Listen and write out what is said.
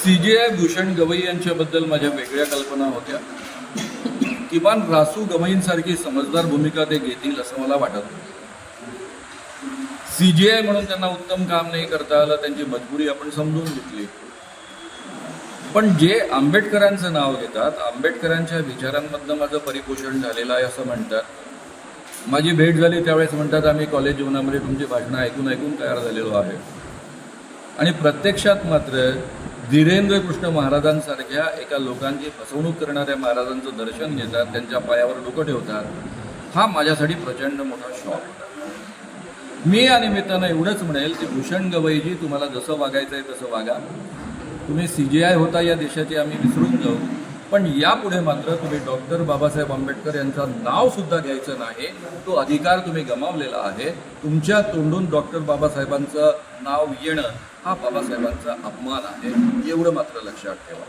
CJI Bhushan Gavai यांच्याबद्दल माझ्या वेगळ्या कल्पना होत्या. किमान रासू गवईंसारखी समजदार भूमिका ते घेतील असं मला वाटत होतं. CJI म्हणून त्यांना उत्तम काम नाही करता आलं, त्यांची मजबुरी आपण समजून घेतली. पण जे आंबेडकरांचं नाव घेतात, आंबेडकरांच्या विचारांमधनं माझं परिपोषण झालेलं आहे असं म्हणतात. माझी भेट झाली त्यावेळेस म्हणतात आम्ही कॉलेज जीवनामध्ये तुमची भाषणं ऐकून ऐकून तयार झालेलो आहे. आणि प्रत्यक्षात मात्र धीरेंद्र कृष्ण महाराजांसारख्या एका लोकांची फसवणूक करणाऱ्या महाराजांचं दर्शन घेतात, त्यांच्या पायावर डोकं ठेवतात. हा माझ्यासाठी प्रचंड मोठा शॉक. मी या निमित्तानं एवढंच म्हणेल की भूषण गवईजी, तुम्हाला जसं वागायचं आहे तसं वागा. तुम्ही CJI होता या देशाचे आम्ही विसरून जाऊ, पण यापुढे मात्र तुम्ही डॉक्टर बाबासाहेब आंबेडकर यांचं नावसुद्धा घ्यायचं नाही. तो अधिकार तुम्ही गमावलेला आहे. तुमच्या तोंडून डॉक्टर बाबासाहेबांचं नाव येणं हा बाबासाहेबांचा अपमान आहे, एवढं मात्र लक्षात ठेवा.